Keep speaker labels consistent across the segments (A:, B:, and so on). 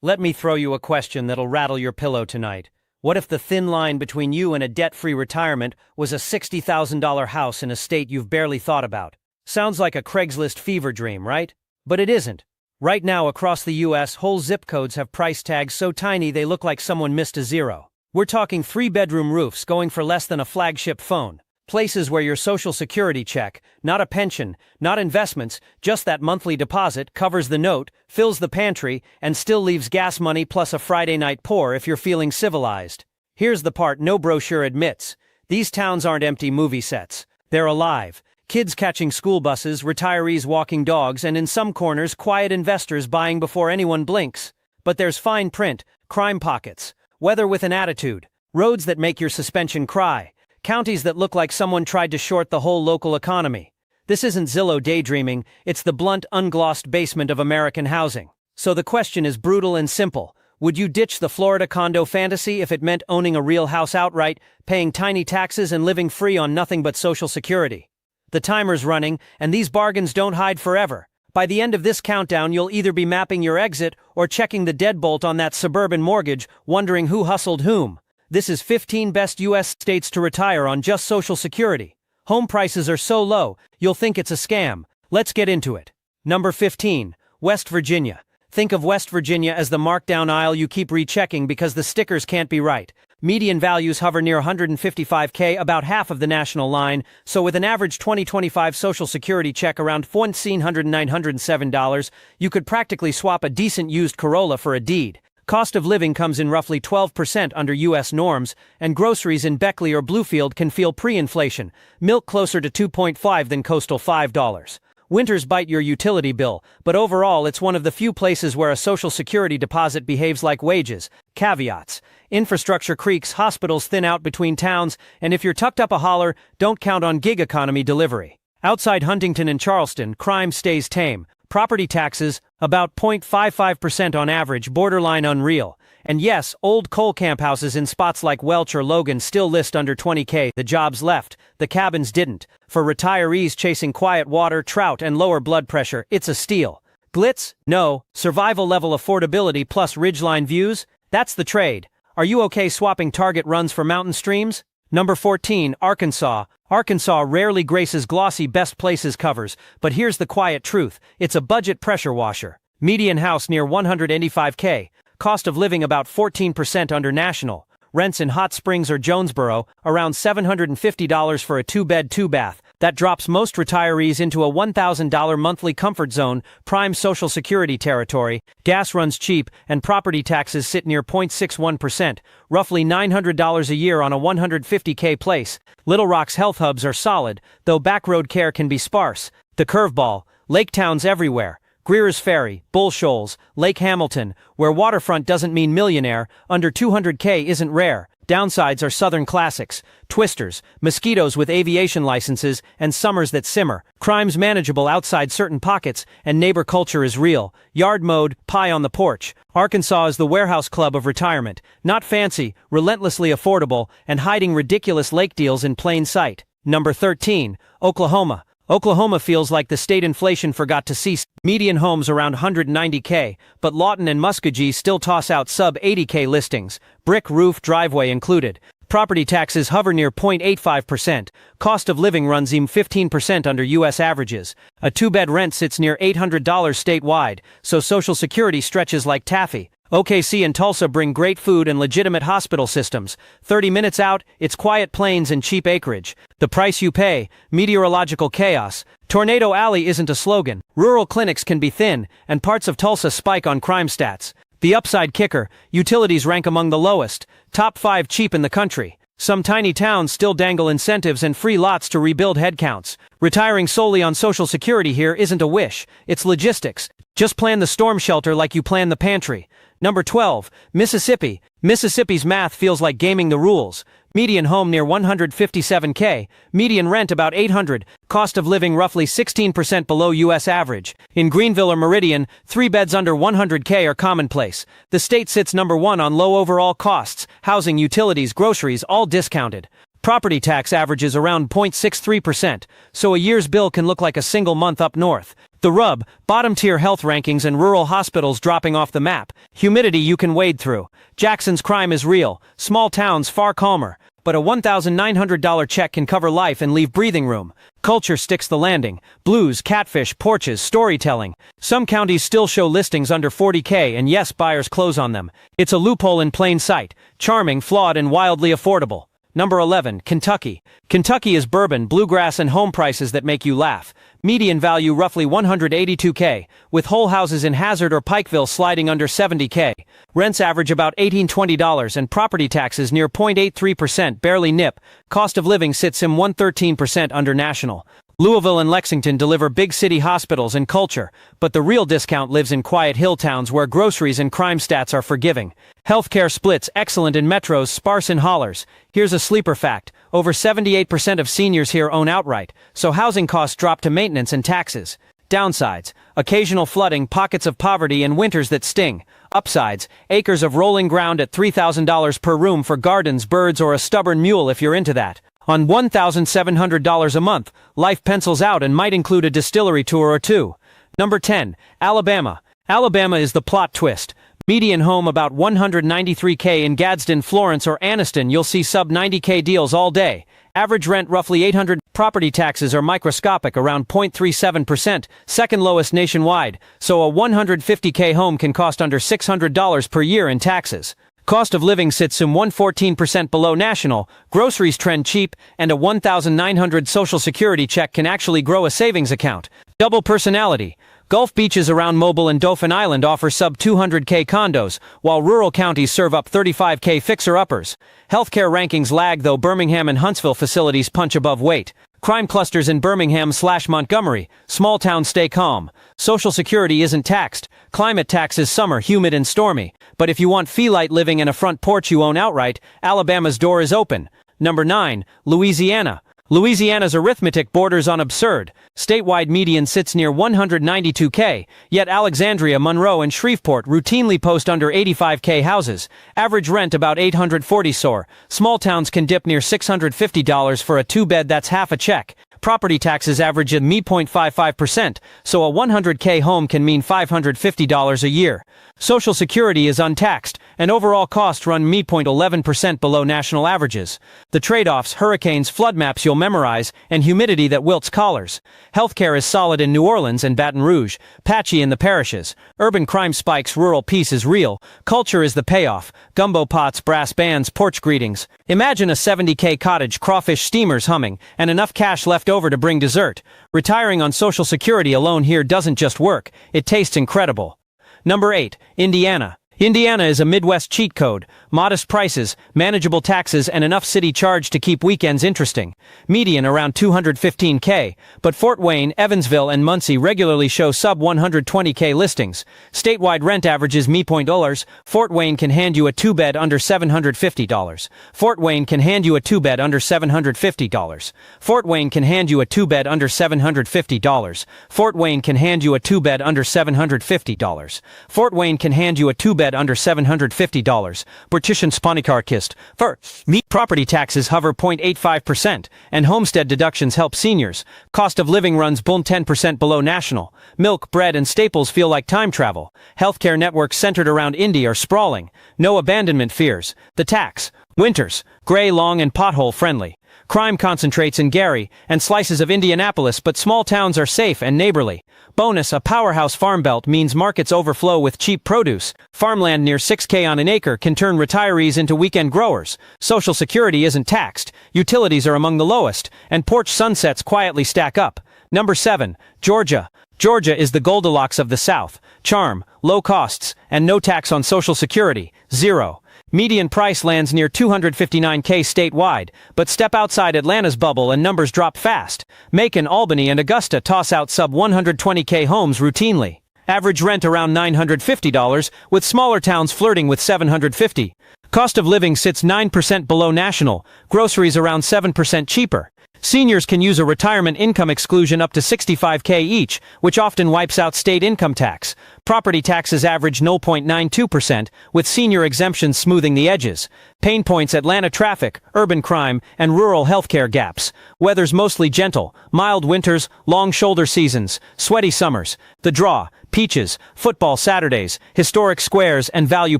A: Let me throw you a question that'll rattle your pillow tonight. What if the thin line between you and a debt-free retirement was a $60,000 house in a state you've barely thought about? Sounds like a Craigslist fever dream, right? But it isn't. Right now across the US, whole zip codes have price tags so tiny they look like someone missed a zero. We're talking 3-bedroom roofs going for less than a flagship phone. Places where your social security check, not a pension, not investments, just that monthly deposit, covers the note, fills the pantry, and still leaves gas money plus a Friday night pour if you're feeling civilized. Here's the part no brochure admits. These towns aren't empty movie sets. They're alive. Kids catching school buses, retirees walking dogs, and in some corners quiet investors buying before anyone blinks. But there's fine print, crime pockets, weather with an attitude, roads that make your suspension cry. Counties that look like someone tried to short the whole local economy. This isn't Zillow daydreaming, it's the blunt, unglossed basement of American housing. So the question is brutal and simple. Would you ditch the Florida condo fantasy if it meant owning a real house outright, paying tiny taxes and living free on nothing but Social Security? The timer's running, and these bargains don't hide forever. By the end of this countdown, you'll either be mapping your exit or checking the deadbolt on that suburban mortgage, wondering who hustled whom. This is 15 best U.S. states to retire on just Social Security. Home prices are so low, you'll think it's a scam. Let's get into it. Number 15, West Virginia. Think of West Virginia as the markdown aisle you keep rechecking because the stickers can't be right. Median values hover near $155K, about half of the national line, so with an average 2025 Social Security check around $1,907, you could practically swap a decent used Corolla for a deed. Cost of living comes in roughly 12% under U.S. norms, and groceries in Beckley or Bluefield can feel pre-inflation, milk closer to 2.5 than coastal $5. Winters bite your utility bill, but overall it's one of the few places where a Social Security deposit behaves like wages. Caveats: infrastructure creaks, hospitals thin out between towns, and if you're tucked up a holler, don't count on gig economy delivery. Outside Huntington and Charleston, crime stays tame. Property taxes, about 0.55% on average, borderline unreal. And yes, old coal camp houses in spots like Welch or Logan still list under $20K. The jobs left, the cabins didn't. For retirees chasing quiet water, trout, and lower blood pressure, it's a steal. Glitz? No. Survival level affordability plus ridgeline views? That's the trade. Are you okay swapping Target runs for mountain streams? Number 14, Arkansas. Arkansas rarely graces glossy best places covers, but here's the quiet truth. It's a budget pressure washer. Median house near $185K. Cost of living about 14% under national. Rents in Hot Springs or Jonesboro, around $750 for a 2-bed, 2-bath. That drops most retirees into a $1,000 monthly comfort zone, prime Social Security territory. Gas runs cheap, and property taxes sit near 0.61%, roughly $900 a year on a $150K place. Little Rock's health hubs are solid, though backroad care can be sparse. The curveball: lake towns everywhere. Greer's Ferry, Bull Shoals, Lake Hamilton, where waterfront doesn't mean millionaire, under $200K isn't rare. Downsides are southern classics: twisters, mosquitoes with aviation licenses, and summers that simmer. Crime's manageable outside certain pockets, and neighbor culture is real. Yard mode, pie on the porch. Arkansas is the warehouse club of retirement. Not fancy, relentlessly affordable, and hiding ridiculous lake deals in plain sight. Number 13, Oklahoma. Oklahoma feels like the state inflation forgot to cease. Median homes around $190K, but Lawton and Muskogee still toss out sub-$80K listings, brick roof driveway included. Property taxes hover near 0.85%. Cost of living runs even 15% under U.S. averages. A 2-bed rent sits near $800 statewide, so Social Security stretches like taffy. OKC and Tulsa bring great food and legitimate hospital systems. 30 minutes out, it's quiet plains and cheap acreage. The price you pay: meteorological chaos. Tornado Alley isn't a slogan. Rural clinics can be thin, and parts of Tulsa spike on crime stats. The upside kicker: utilities rank among the lowest, top 5 cheap in the country. Some tiny towns still dangle incentives and free lots to rebuild headcounts. Retiring solely on Social Security here isn't a wish, it's logistics. Just plan the storm shelter like you plan the pantry. Number 12, Mississippi. Mississippi's math feels like gaming the rules. Median home near $157K, median rent about $800, cost of living roughly 16% below U.S. average. In Greenville or Meridian, 3 beds under $100K are commonplace. The state sits number 1 on low overall costs, housing, utilities, groceries, all discounted. Property tax averages around 0.63%, so a year's bill can look like a single month up north. The rub, bottom-tier health rankings and rural hospitals dropping off the map. Humidity you can wade through. Jackson's crime is real. Small towns far calmer. But a $1,900 check can cover life and leave breathing room. Culture sticks the landing. Blues, catfish, porches, storytelling. Some counties still show listings under $40K, and yes, buyers close on them. It's a loophole in plain sight. Charming, flawed, and wildly affordable. Number 11, Kentucky. Kentucky is bourbon, bluegrass, and home prices that make you laugh. Median value roughly $182K, with whole houses in Hazard or Pikeville sliding under $70K. Rents average about $18-20 and property taxes near 0.83%, barely nip. Cost of living sits in 113% under national. Louisville and Lexington deliver big city hospitals and culture, but the real discount lives in quiet hill towns where groceries and crime stats are forgiving. Healthcare splits excellent in metros, sparse in hollers. Here's a sleeper fact. Over 78% of seniors here own outright, so housing costs drop to maintenance and taxes. Downsides: occasional flooding, pockets of poverty, and winters that sting. Upsides: acres of rolling ground at $3,000 per room for gardens, birds, or a stubborn mule if you're into that. On $1,700 a month, life pencils out and might include a distillery tour or two. Number 10, Alabama. Alabama is the plot twist. Median home about $193K in Gadsden, Florence, or Anniston. You'll see sub $90K deals all day. Average rent roughly $800. Property taxes are microscopic, around 0.37%, second lowest nationwide, so a $150K home can cost under $600 per year in taxes. Cost of living sits some 114% below national, groceries trend cheap, and a $1,900 Social Security check can actually grow a savings account. Double personality. Gulf beaches around Mobile and Dauphin Island offer sub $200K condos, while rural counties serve up $35K fixer-uppers. Healthcare rankings lag, though Birmingham and Huntsville facilities punch above weight. Crime clusters in Birmingham/Montgomery. Small towns stay calm. Social Security isn't taxed. Climate tax is summer, humid and stormy. But if you want fee-light living and a front porch you own outright, Alabama's door is open. Number 9, Louisiana. Louisiana's arithmetic borders on absurd. Statewide median sits near $192K, yet Alexandria, Monroe, and Shreveport routinely post under $85K houses. Average rent about $840 SOR. Small towns can dip near $650 for a two-bed that's half a check. Property taxes average at 0.55%, so a $100K home can mean $550 a year. Social Security is untaxed, and overall costs run 0.11% below national averages. The trade-offs: hurricanes, flood maps you'll memorize, and humidity that wilts collars. Healthcare is solid in New Orleans and Baton Rouge, patchy in the parishes. Urban crime spikes, rural peace is real. Culture is the payoff: gumbo pots, brass bands, porch greetings. Imagine a $70K cottage, crawfish steamers humming, and enough cash left over to bring dessert. Retiring on Social Security alone here doesn't just work, it tastes incredible. Number 8, Indiana. Indiana is a Midwest cheat code: modest prices, manageable taxes, and enough city charge to keep weekends interesting. Median around $215K, but Fort Wayne, Evansville, and Muncie regularly show sub $120K listings. Statewide rent averages $0.00. Fort Wayne can hand you a two-bed under $750. Fort Wayne can hand you a two-bed under $750. Fort Wayne can hand you a two-bed under $750. Fort Wayne can hand you a two-bed under $750. Fort Wayne can hand you a two-bed under $750. Partition Sponikar for me. Property taxes hover 0.85%, and homestead deductions help seniors. Cost of living runs 10% below national. Milk, bread, and staples feel like time travel. Healthcare networks centered around Indy are sprawling. No abandonment fears. The tax: winters, gray, long, and pothole friendly. Crime concentrates in Gary and slices of Indianapolis, but small towns are safe and neighborly. Bonus: a powerhouse farm belt means markets overflow with cheap produce. Farmland near $6K on an acre can turn retirees into weekend growers. Social Security isn't taxed. Utilities are among the lowest, and porch sunsets quietly stack up. Number 7, Georgia. Georgia is the Goldilocks of the South: charm, low costs, and no tax on Social Security, zero. Median price lands near $259K statewide, but step outside Atlanta's bubble and numbers drop fast. Macon, Albany, and Augusta toss out sub $120K homes routinely. Average rent around $950, with smaller towns flirting with $750. Cost of living sits 9% below national, groceries around 7% cheaper. Seniors can use a retirement income exclusion up to $65K each, which often wipes out state income tax. Property taxes average 0.92%, with senior exemptions smoothing the edges. Pain points: Atlanta traffic, urban crime, and rural healthcare gaps. Weather's mostly gentle, mild winters, long shoulder seasons, sweaty summers. The draw: peaches, football Saturdays, historic squares, and value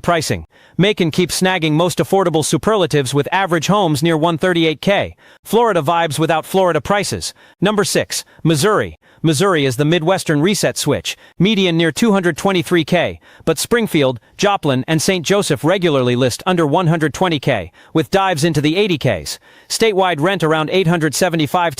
A: pricing. Macon keeps snagging most affordable superlatives with average homes near $138K. Florida vibes without Florida prices. Number 6. Missouri. Missouri is the Midwestern reset switch, median near $223K, but Springfield, Joplin, and St. Joseph regularly list under $120K, with dives into the $80Ks. Statewide rent around $875,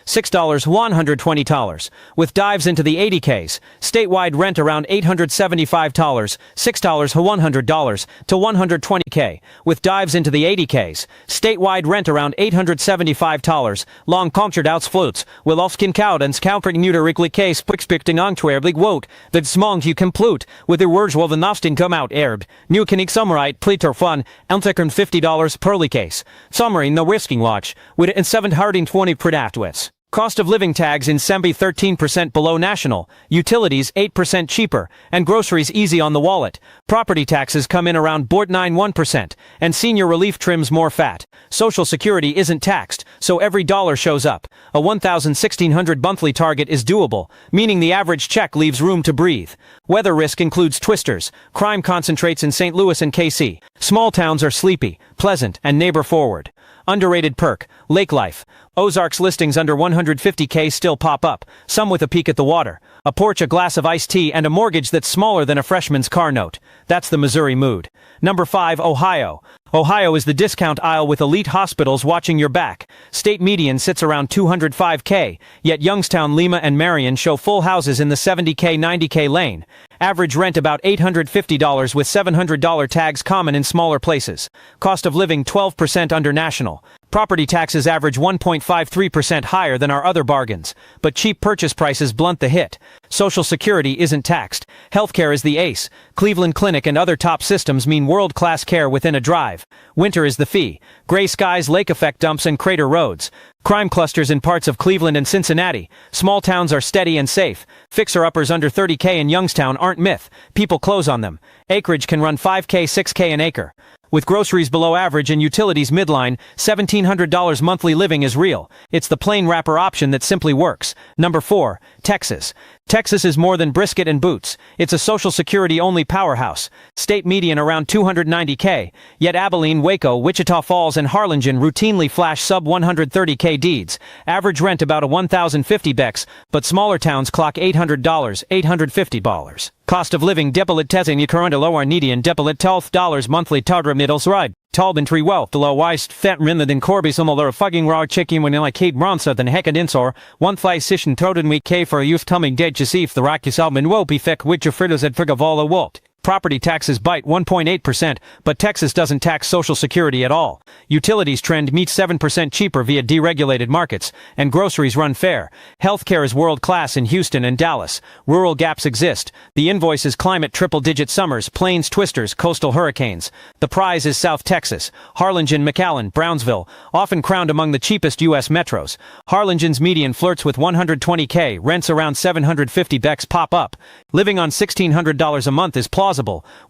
A: $6 $120, with dives into the $80Ks. Statewide rent around $875, $6 $100 to $120K, with dives into the $80Ks. Statewide rent around $875, long concert outs will ofskin koudens countering nuderiklik case pixpichting angtwerblig woot, that smong you complete, with the words will the nafstin come out erb, new kanik summerite pleater fun, eltekern $50 perly case. Summary: no risking watch, with and 720 predatwits. Cost of living tags in Sembi 13% below national, utilities 8% cheaper, and groceries easy on the wallet. Property taxes come in around 91%, and senior relief trims more fat. Social Security isn't taxed, so every dollar shows up. A $1,600 monthly target is doable, meaning the average check leaves room to breathe. Weather risk includes twisters. Crime concentrates in St. Louis and KC. Small towns are sleepy, pleasant, and neighbor-forward. Underrated perk: lake life. Ozarks listings under $150K still pop up, some with a peek at the water, a porch, a glass of iced tea, and a mortgage that's smaller than a freshman's car note. That's the Missouri mood. Number 5. Ohio. Ohio is the discount aisle with elite hospitals watching your back. State median sits around $205K, yet Youngstown, Lima, and Marion show full houses in the $70K, $90K lane. Average rent about $850 with $700 tags common in smaller places. Cost of living 12% under national. Property taxes average 1.53% higher than our other bargains, but cheap purchase prices blunt the hit. Social Security isn't taxed. Healthcare is the ace. Cleveland Clinic and other top systems mean world-class care within a drive. Winter is the fee. Gray skies, lake effect dumps, and crater roads. Crime clusters in parts of Cleveland and Cincinnati. Small towns are steady and safe. Fixer-uppers under $30K in Youngstown aren't myth. People close on them. Acreage can run $5K, $6K an acre. With groceries below average and utilities midline, $1,700 monthly living is real. It's the plain wrapper option that simply works. Number 4. Texas. Texas is more than brisket and boots. It's a Social Security-only powerhouse. State median around $290K, yet Abilene, Waco, Wichita Falls, and Harlingen routinely flash sub-130K deeds. Average rent about a $1,050, but smaller towns clock $800, $850. Cost of living depolit tesing current lower median depolit $12 monthly tardra middles ride. Talbentry wealth the low wist fat rinner than Corby similar fucking raw chicken when like Kate Bronsa than heckin insor. One fly sission toten week K for a youth tumming dead Jasif the Rocky Salmon will be feck which your fritters at Frigavala Walt. Property taxes bite 1.8%, but Texas doesn't tax Social Security at all. Utilities trend meets 7% cheaper via deregulated markets, and groceries run fair. Healthcare is world-class in Houston and Dallas. Rural gaps exist. The invoice is climate triple-digit summers, plains twisters, coastal hurricanes. The prize is South Texas. Harlingen, McAllen, Brownsville, often crowned among the cheapest U.S. metros. Harlingen's median flirts with $120K, rents around $750 pop up. Living on $1,600 a month is plausible,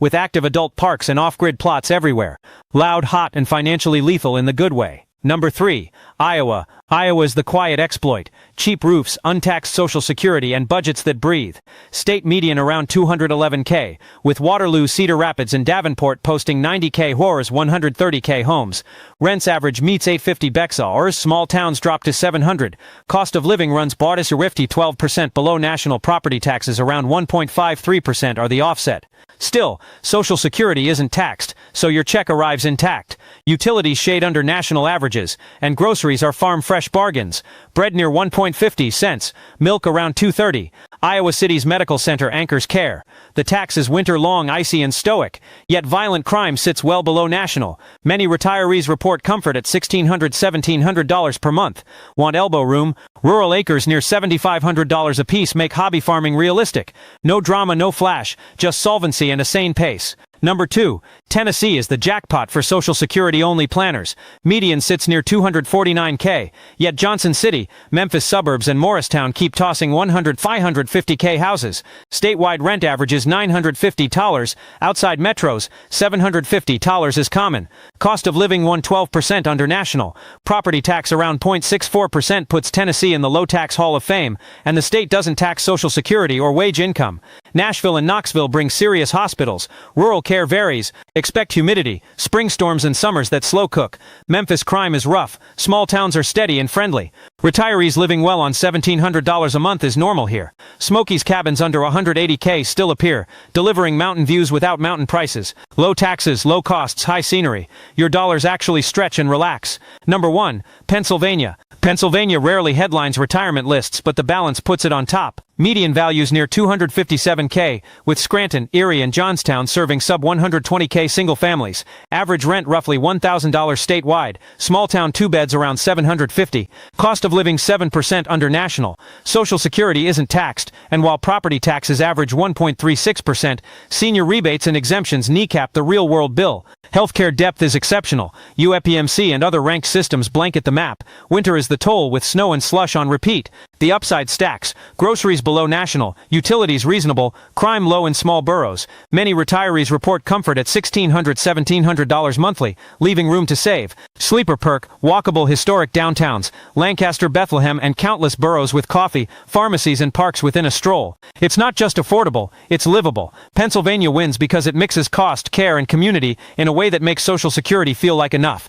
A: with active adult parks and off-grid plots everywhere. Loud, hot, and financially lethal in the good way. Number 3. Iowa. Iowa's the quiet exploit. Cheap roofs, untaxed Social Security, and budgets that breathe. State median around $211K, with Waterloo, Cedar Rapids, and Davenport posting $90K whores, $130K homes. Rents average meets $850 or small towns drop to $700. Cost of living runs Bardis Rifty 12% below national. Property taxes around 1.53% are the offset. Still, Social Security isn't taxed, so your check arrives intact. Utilities shade under national averages, and groceries are farm fresh bargains. Bread near 1.50 cents, milk around $2.30. Iowa City's medical center anchors care. The tax is winter-long, icy, and stoic, yet violent crime sits well below national. Many retirees report comfort at $1,600, $1,700 per month. Want elbow room? Rural acres near $7,500 apiece make hobby farming realistic. No drama, no flash, just solvency and a sane pace. Number 2. Tennessee is the jackpot for Social Security-only planners. Median sits near $249K, yet Johnson City, Memphis suburbs and Morristown keep tossing $550K houses. Statewide rent averages $950, outside metros, $750 is common. Cost of living 112% under national. Property tax around 0.64% puts Tennessee in the low-tax Hall of Fame, and the state doesn't tax Social Security or wage income. Nashville and Knoxville bring serious hospitals. Rural care varies. Expect humidity, spring storms and summers that slow cook. Memphis crime is rough. Small towns are steady and friendly. Retirees living well on $1,700 a month is normal here. Smokey's cabins under $180K still appear, delivering mountain views without mountain prices. Low taxes, low costs, high scenery. Your dollars actually stretch and relax. Number 1. Pennsylvania. Pennsylvania rarely headlines retirement lists, but the balance puts it on top. Median values near $257K, with Scranton, Erie and Johnstown serving sub-120K single families. Average rent roughly $1,000 statewide. Small town 2-beds around $750. Cost of living 7% under national. Social Security isn't taxed, and while property taxes average 1.36%, senior rebates and exemptions kneecap the real-world bill. Healthcare depth is exceptional. UEPMC and other ranked systems blanket the map. Winter is the toll with snow and slush on repeat. The upside stacks. Groceries below national, utilities reasonable, crime low in small boroughs. Many retirees report comfort at $1,600–$1,700 monthly, leaving room to save. Sleeper perk, walkable historic downtowns, Lancaster, Bethlehem and countless boroughs with coffee, pharmacies and parks within a stroll. It's not just affordable, it's livable. Pennsylvania wins because it mixes cost, care and community in a way that makes Social Security feel like enough.